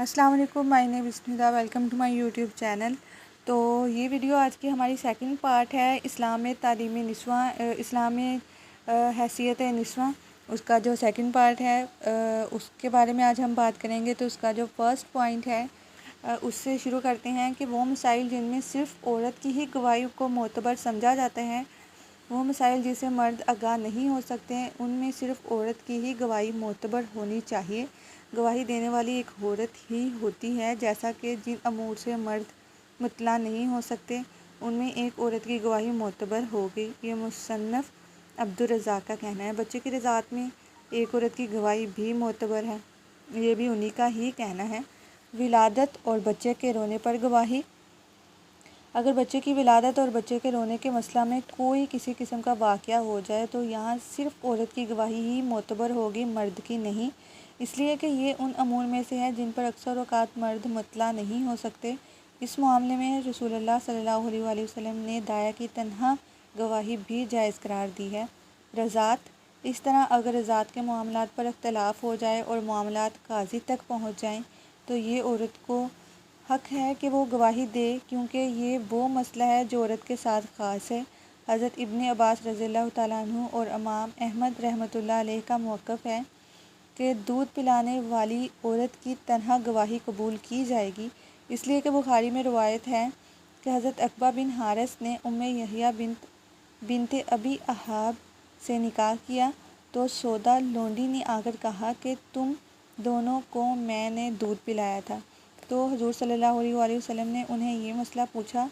السلام علیکم، my name Bisma, welcome to my YouTube channel. تو یہ ویڈیو آج کی ہماری سیکنڈ پارٹ ہے اسلام میں تعلیم نسواں، اسلام میں حیثیت نسواں، اس کا جو سیکنڈ پارٹ ہے اس کے بارے میں آج ہم بات کریں گے۔ تو اس کا جو فرسٹ پوائنٹ ہے اس سے شروع کرتے ہیں کہ وہ مسائل جن میں صرف عورت کی ہی گواہی کو معتبر سمجھا جاتا ہے، وہ مسائل جسے مرد آگاہ نہیں ہو سکتے، ان میں صرف عورت کی ہی گواہی معتبر ہونی چاہیے۔ گواہی دینے والی ایک عورت ہی ہوتی ہے، جیسا کہ جن امور سے مرد مطلع نہیں ہو سکتے ان میں ایک عورت کی گواہی معتبر ہوگی۔ یہ مصنف عبدالرزاق کا کہنا ہے۔ بچے کی رضاعت میں ایک عورت کی گواہی بھی معتبر ہے، یہ بھی انہی کا ہی کہنا ہے۔ ولادت اور بچے کے رونے پر گواہی۔ اگر بچے کی ولادت اور بچے کے رونے کے مسئلہ میں کوئی کسی قسم کا واقعہ ہو جائے تو یہاں صرف عورت کی گواہی ہی معتبر ہوگی، مرد کی نہیں، اس لیے کہ یہ ان امور میں سے ہے جن پر اکثر اوقات مرد مطلع نہیں ہو سکتے۔ اس معاملے میں رسول اللہ صلی اللہ علیہ وآلہ وسلم نے داعیہ کی تنہا گواہی بھی جائز قرار دی ہے۔ رضاعت۔ اس طرح اگر رضاعت کے معاملات پر اختلاف ہو جائے اور معاملات قاضی تک پہنچ جائیں تو یہ عورت کو حق ہے کہ وہ گواہی دے، کیونکہ یہ وہ مسئلہ ہے جو عورت کے ساتھ خاص ہے۔ حضرت ابن عباس رضی اللہ تعالیٰ عنہ اور امام احمد رحمۃ اللہ علیہ کا موقف ہے کہ دودھ پلانے والی عورت کی تنہا گواہی قبول کی جائے گی، اس لیے کہ بخاری میں روایت ہے کہ حضرت عقبہ بن حارث نے ام یحییٰ بنت ابی احاب سے نکاح کیا تو سودا لونڈی نے آ کر کہا کہ تم دونوں کو میں نے دودھ پلایا تھا۔ تو حضور صلی اللہ علیہ وآلہ وسلم نے انہیں یہ مسئلہ پوچھا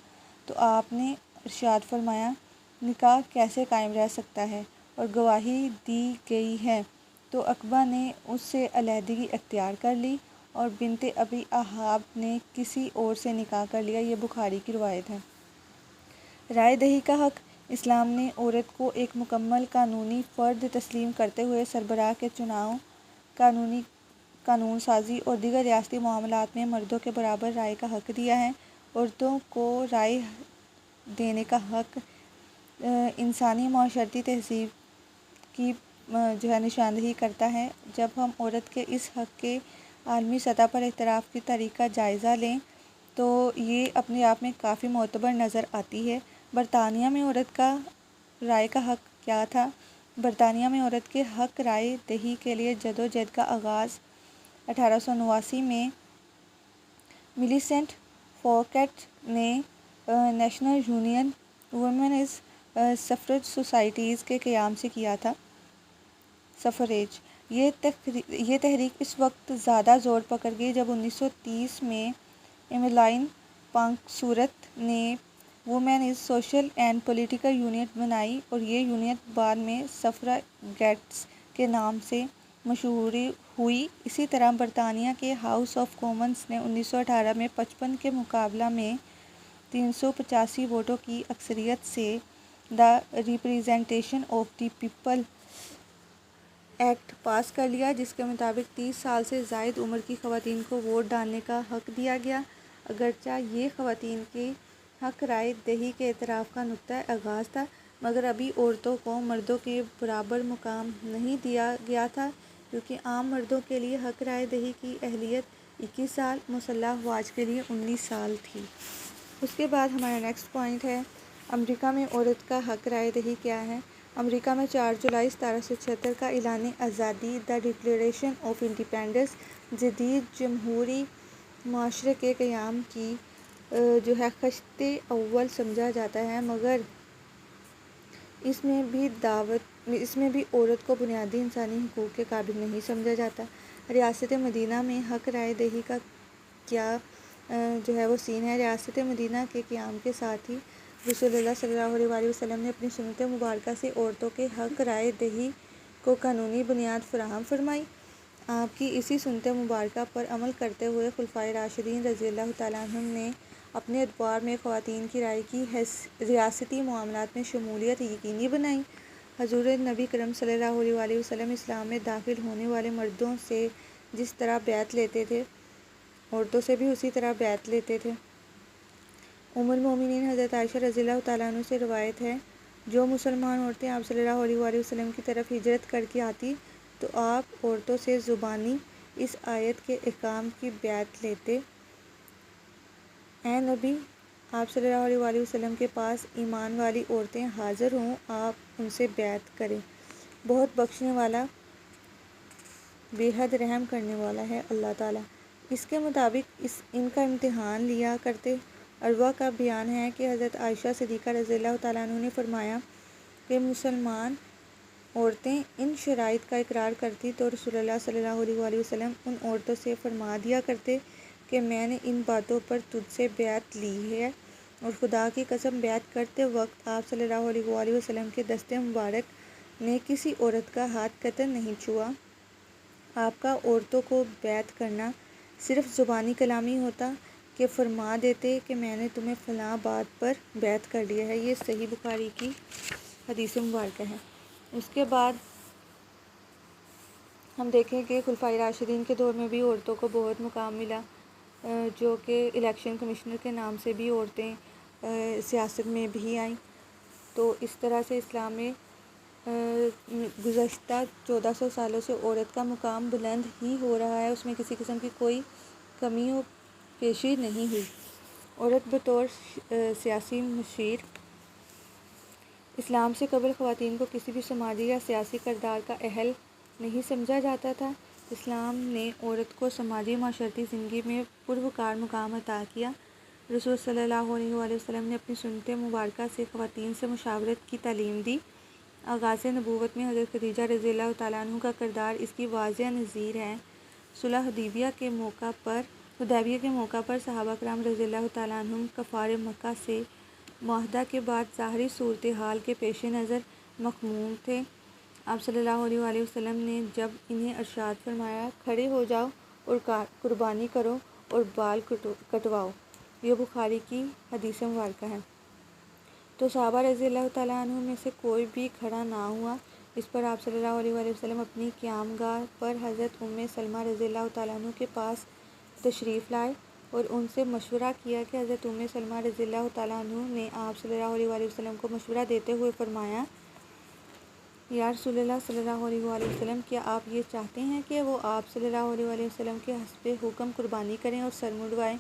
تو آپ نے ارشاد فرمایا، نکاح کیسے قائم رہ سکتا ہے اور گواہی دی گئی ہے؟ تو عقبہ نے اس سے علیحدگی اختیار کر لی اور بنت ابی احاب نے کسی اور سے نکاح کر لیا۔ یہ بخاری کی روایت ہے۔ رائے دہی کا حق۔ اسلام نے عورت کو ایک مکمل قانونی فرد تسلیم کرتے ہوئے سربراہ کے چناؤ، قانون سازی اور دیگر ریاستی معاملات میں مردوں کے برابر رائے کا حق دیا ہے۔ عورتوں کو رائے دینے کا حق انسانی معاشرتی تہذیب کی نشاندہی کرتا ہے۔ جب ہم عورت کے اس حق کے عالمی سطح پر اعتراف کی تاریخ کا جائزہ لیں تو یہ اپنے آپ میں کافی معتبر نظر آتی ہے۔ برطانیہ میں عورت کا رائے کا حق کیا تھا؟ برطانیہ میں عورت کے حق رائے دہی کے لیے جدوجہد کا آغاز 1889 میں ملیسنٹ فوکٹ نے national union women's suffrage societies کے قیام سے کیا تھا۔ سفریج یہ تحریک اس وقت زیادہ زور پکڑ گئی جب 1930 میں ایملائن پانکھسورت نے women's social and political unit بنائی اور یہ یونٹ بعد میں سفراگیٹس کے نام سے مشہور ہوئی۔ اسی طرح برطانیہ کے ہاؤس آف کامنز نے 1918 میں 55 کے مقابلہ میں 385 ووٹوں کی اکثریت سے the representation of the people act pass کر لیا، جس کے مطابق 30 سال سے زائد عمر کی خواتین کو ووٹ ڈالنے کا حق دیا گیا۔ اگرچہ یہ خواتین کے حق رائے دہی کے اعتراف کا نقطۂ آغاز تھا، مگر ابھی عورتوں کو مردوں کے برابر مقام نہیں دیا گیا تھا، کیونکہ عام مردوں کے لیے حق رائے دہی کی اہلیت 21 سال، مسلح افواج کے لیے 19 سال تھی۔ اس کے بعد ہمارا نیکسٹ پوائنٹ ہے امریکہ میں عورت کا حق رائے دہی کیا ہے۔ امریکہ میں 4 جولائی 1776 کا اعلانِ آزادی، دی ڈکلیریشن آف انڈیپینڈنس، جدید جمہوری معاشرے کے قیام کی خشتِ اول سمجھا جاتا ہے، مگر اس میں بھی عورت کو بنیادی انسانی حقوق کے قابل نہیں سمجھا جاتا۔ ریاست مدینہ میں حق رائے دہی کا کیا وہ سین ہے۔ ریاست مدینہ کے قیام کے ساتھ ہی رسول اللہ صلی اللہ علیہ وآلہ وسلم نے اپنی سنت مبارکہ سے عورتوں کے حق رائے دہی کو قانونی بنیاد فراہم فرمائی۔ آپ کی اسی سنت مبارکہ پر عمل کرتے ہوئے خلفائے راشدین رضی اللہ تعالیٰ عنہم نے اپنے ادوار میں خواتین کی رائے کی ریاستی معاملات میں شمولیت یقینی بنائی۔ حضور نبی کریم صلی اللہ علیہ وآلہ وسلم اسلام میں داخل ہونے والے مردوں سے جس طرح بیعت لیتے تھے، عورتوں سے بھی اسی طرح بیعت لیتے تھے۔ ام المومنین حضرت عائشہ رضی اللہ تعالیٰ عنہ سے روایت ہے، جو مسلمان عورتیں آپ صلی اللہ علیہ وآلہ وسلم کی طرف ہجرت کر کے آتی تو آپ عورتوں سے زبانی اس آیت کے احکام کی بیعت لیتے۔ اے نبی، آپ صلی اللہ علیہ وآلہ وسلم کے پاس ایمان والی عورتیں حاضر ہوں، آپ ان سے بیعت کریں۔ بہت بخشنے والا، بے حد رحم کرنے والا ہے اللہ تعالیٰ۔ اس کے مطابق ان کا امتحان لیا کرتے۔ عروہ کا بیان ہے کہ حضرت عائشہ صدیقہ رضی اللہ تعالیٰ عنہ نے فرمایا کہ مسلمان عورتیں ان شرائط کا اقرار کرتی تو رسول اللہ صلی اللہ علیہ وآلہ وسلم ان عورتوں سے فرما دیا کرتے کہ میں نے ان باتوں پر تجھ سے بیعت لی ہے، اور خدا کی قسم بیعت کرتے وقت آپ صلی اللہ علیہ وآلہ وسلم کے دست مبارک نے کسی عورت کا ہاتھ قطع نہیں چھوا۔ آپ کا عورتوں کو بیعت کرنا صرف زبانی کلامی ہوتا کہ فرما دیتے کہ میں نے تمہیں فلاں بات پر بیعت کر لیا ہے۔ یہ صحیح بخاری کی حدیث مبارکہ ہے۔ اس کے بعد ہم دیکھیں کہ خلفائے راشدین کے دور میں بھی عورتوں کو بہت مقام ملا، جو کہ الیکشن کمشنر کے نام سے بھی عورتیں سیاست میں بھی آئیں۔ تو اس طرح سے اسلام میں گزشتہ 1400 سالوں سے عورت کا مقام بلند ہی ہو رہا ہے، اس میں کسی قسم کی کوئی کمی و پیشی نہیں ہوئی۔ عورت بطور سیاسی مشیر، اسلام سے قبل خواتین کو کسی بھی سماجی یا سیاسی کردار کا اہل نہیں سمجھا جاتا تھا۔ اسلام نے عورت کو سماجی معاشرتی زندگی میں پروقار مقام عطا کیا۔ رسول صلی اللہ علیہ وآلہ وسلم نے اپنی سنت مبارکہ سے خواتین سے مشاورت کی تعلیم دی۔ آغاز نبوت میں حضرت خدیجہ رضی اللہ تعالیٰ عنہ کا کردار اس کی واضح نظیر ہے۔ صلح حدیبیہ کے موقع پر صحابہ کرام رضی اللہ تعالیٰ عنہم کفار مکہ سے معاہدہ کے بعد ظاہری صورتحال کے پیش نظر مغموم تھے۔ آپ صلی اللہ علیہ وآلہ وسلم نے جب انہیں ارشاد فرمایا، کھڑے ہو جاؤ اور قربانی کرو اور بال کٹواؤ، یہ بخاری کی حدیث مبارکہ ہے، تو صحابہ رضی اللہ تعالیٰ عنہ میں سے کوئی بھی کھڑا نہ ہوا۔ اس پر آپ صلی اللہ علیہ وآلہ وسلم اپنی قیام گاہ پر حضرت سلمہ رضی اللہ تعالیٰ عنہ کے پاس تشریف لائے اور ان سے مشورہ کیا کہ حضرت سلمہ رضی اللہ تعالیٰ عنہ نے آپ صلی اللہ علیہ وآلہ وسلم کو مشورہ دیتے ہوئے فرمایا، یا رسول اللہ صلی اللہ علیہ وآلہ وسلم، کیا آپ یہ چاہتے ہیں کہ وہ آپ صلی اللہ علیہ وآلہ وسلم کے حسب حکم قربانی کریں اور سر منڈوائیں؟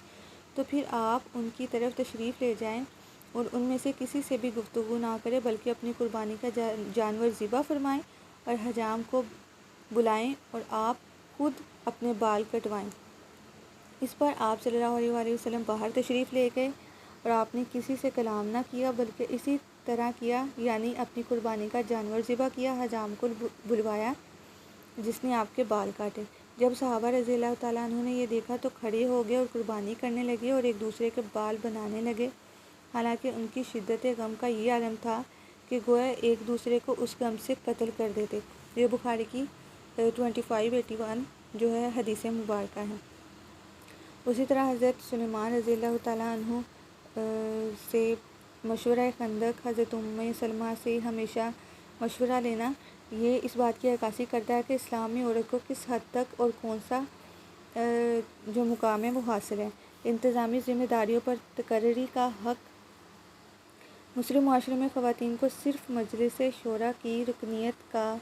تو پھر آپ ان کی طرف تشریف لے جائیں اور ان میں سے کسی سے بھی گفتگو نہ کریں، بلکہ اپنی قربانی کا جانور ذبح فرمائیں اور حجام کو بلائیں اور آپ خود اپنے بال کٹوائیں۔ اس پر آپ صلی اللہ علیہ وآلہ وسلم باہر تشریف لے گئے اور آپ نے کسی سے کلام نہ کیا، بلکہ اسی طرح کیا، یعنی اپنی قربانی کا جانور ذبح کیا، حجام کو بلوایا جس نے آپ کے بال کاٹے۔ جب صحابہ رضی اللہ تعالیٰ عنہ نے یہ دیکھا تو کھڑے ہو گئے اور قربانی کرنے لگے اور ایک دوسرے کے بال بنانے لگے، حالانکہ ان کی شدت غم کا یہ عالم تھا کہ گویا ایک دوسرے کو اس غم سے قتل کر دیتے۔ یہ بخاری کی 2581 جو ہے حدیث مبارکہ ہے۔ اسی طرح حضرت سلیمان رضی اللہ تعالیٰ عنہ سے مشورہ خندق، حضرت سلمہ سے ہمیشہ مشورہ لینا، یہ اس بات کی عکاسی کرتا ہے کہ اسلام میں عورت کو کس حد تک اور کون سا جو مقام ہے وہ حاصل ہے۔ انتظامی ذمہ داریوں پر تقرری کا حق۔ مسلم معاشرے میں خواتین کو صرف مجلس شورا کی رکنیت کا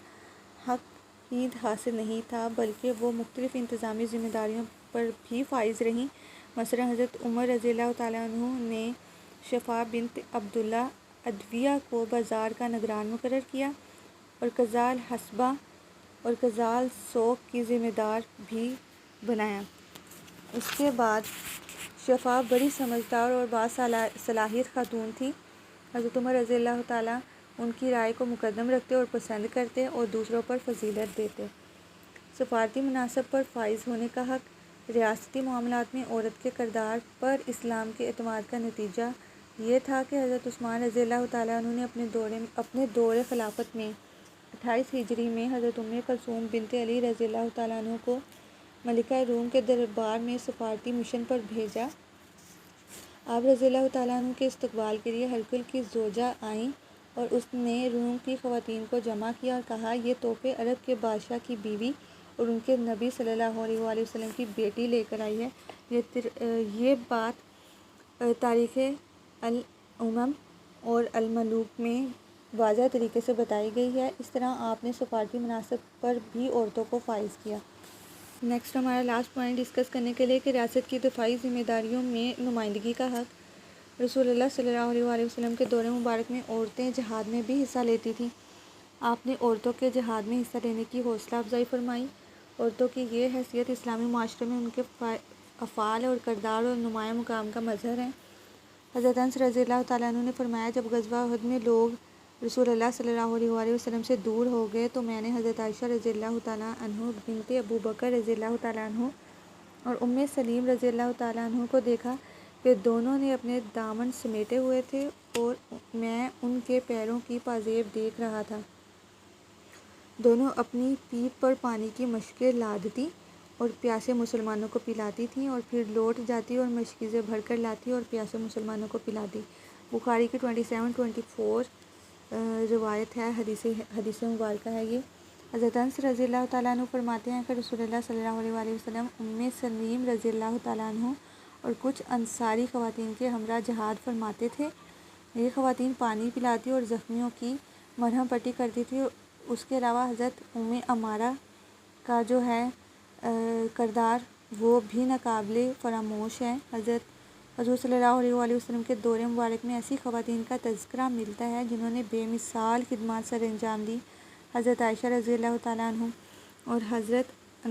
حق ہی حاصل نہیں تھا، بلکہ وہ مختلف انتظامی ذمہ داریوں پر بھی فائز رہیں۔ مثلا حضرت عمر رضی اللہ تعالیٰ عنہ نے شفا بنت عبداللہ ادویہ کو بازار کا نگران مقرر کیا اور قضاء الحسبہ اور قضاء السوق کی ذمہ دار بھی بنایا۔ اس کے بعد شفا بڑی سمجھدار اور باصلاحیت خاتون تھی۔ حضرت عمر رضی اللہ تعالیٰ ان کی رائے کو مقدم رکھتے اور پسند کرتے اور دوسروں پر فضیلت دیتے۔ سفارتی مناصب پر فائز ہونے کا حق۔ ریاستی معاملات میں عورت کے کردار پر اسلام کے اعتماد کا نتیجہ یہ تھا کہ حضرت عثمان رضی اللہ تعالیٰ عنہ نے اپنے دور خلافت میں 28 ہجری میں حضرت کلثوم بنت علی رضی اللہ تعالیٰ عنہ کو ملکہ روم کے دربار میں سفارتی مشن پر بھیجا۔ آپ رضی اللہ تعالیٰ عنہ کے استقبال کے لیے ہرقل کی زوجہ آئیں اور اس نے روم کی خواتین کو جمع کیا اور کہا، یہ تحفے عرب کے بادشاہ کی بیوی اور ان کے نبی صلی اللہ علیہ وآلہ وسلم کی بیٹی لے کر آئی ہے۔ یہ بات تاریخ الامم اور الملوک میں واضح طریقے سے بتائی گئی ہے۔ اس طرح آپ نے سفارتی مناصب پر بھی عورتوں کو فائز کیا۔ نیکسٹ ہمارا لاسٹ پوائنٹ ڈسکس کرنے کے لیے کہ ریاست کی دفاعی ذمہ داریوں میں نمائندگی کا حق۔ رسول اللہ صلی اللہ علیہ وآلہ وسلم کے دور مبارک میں عورتیں جہاد میں بھی حصہ لیتی تھیں۔ آپ نے عورتوں کے جہاد میں حصہ لینے کی حوصلہ افزائی فرمائی۔ عورتوں کی یہ حیثیت اسلامی معاشرے میں ان کے افعال اور کردار اور نمایاں مقام کا مظہر ہے۔ حضرت انس رضی اللہ تعالیٰ عنہ نے فرمایا، جب غزوہ احد میں لوگ رسول اللہ صلی اللہ علیہ وآلہ وسلم سے دور ہو گئے تو میں نے حضرت عائشہ رضی اللہ تعالیٰ عنہ بنت ابو بکر رضی اللہ تعالیٰ عنہ اور سلیم رضی اللہ تعالیٰ عنہ کو دیکھا کہ دونوں نے اپنے دامن سمیٹے ہوئے تھے اور میں ان کے پیروں کی پازیب دیکھ رہا تھا۔ دونوں اپنی پیٹھ پر پانی کی مشکیں لادتی اور پیاسے مسلمانوں کو پلاتی تھیں اور پھر لوٹ جاتی اور مشکیزیں بھر کر لاتی اور پیاسے مسلمانوں کو پلاتی۔ بخاری کی 27-24 روایت ہے، حدیث مبارکہ ہے یہ۔ حضرت انس رضی اللہ تعالیٰ عنہ فرماتے ہیں کہ رسول اللہ صلی اللہ علیہ وآلہ وسلم سلیم رضی اللہ تعالیٰ عنہ اور کچھ انصاری خواتین کے ہمراہ جہاد فرماتے تھے۔ یہ خواتین پانی پلاتی اور زخمیوں کی مرہم پٹی کرتی تھی۔ اس کے علاوہ حضرت عمارہ کا جو ہے کردار وہ بھی ناقابل فراموش ہے۔ حضور صلی اللہ علیہ وآلہ وسلم کے دور مبارک میں ایسی خواتین کا تذکرہ ملتا ہے جنہوں نے بے مثال خدمات سر انجام دی۔ حضرت عائشہ رضی اللہ تعالیٰ عنہ اور حضرت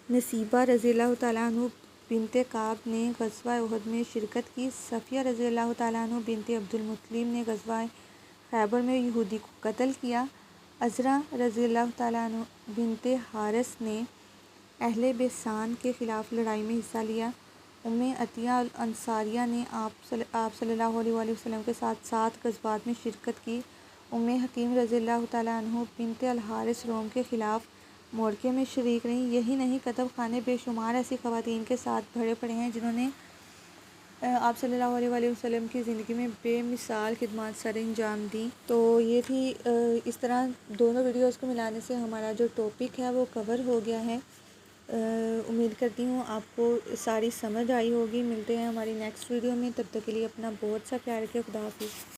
نصیبہ رضی اللہ تعالیٰ عنہ بنت کعب نے غزوہ احد میں شرکت کی۔ صفیہ رضی اللہ تعالیٰ عنہ بنت عبد المطلب نے غزوہ خیبر میں یہودی کو قتل کیا۔ عذرا رضی اللہ تعالیٰ عنہ بنت حارث نے اہل بیسان کے خلاف لڑائی میں حصہ لیا۔ عطیہ الانصاریہ نے آپ صلی اللہ علیہ وآلہ وسلم کے ساتھ 7 غزوات میں شرکت کی۔ حکیم رضی اللہ تعالیٰ عنہ بنت الحارث روم کے خلاف معرکے میں شریک رہیں۔ یہی نہیں، کتب خانے بے شمار ایسی خواتین کے ساتھ بھرے پڑے ہیں جنہوں نے آپ صلی اللہ علیہ وآلہ وسلم کی زندگی میں بے مثال خدمات سر انجام دی۔ تو یہ تھی اس طرح دونوں ویڈیوز کو ملانے سے ہمارا جو ٹاپک ہے وہ کور ہو گیا ہے۔ امید کرتی ہوں آپ کو ساری سمجھ آئی ہوگی۔ ملتے ہیں ہماری نیکسٹ ویڈیو میں، تب تک کے لیے اپنا بہت سا خیال رکھیں۔ خدا حافظ۔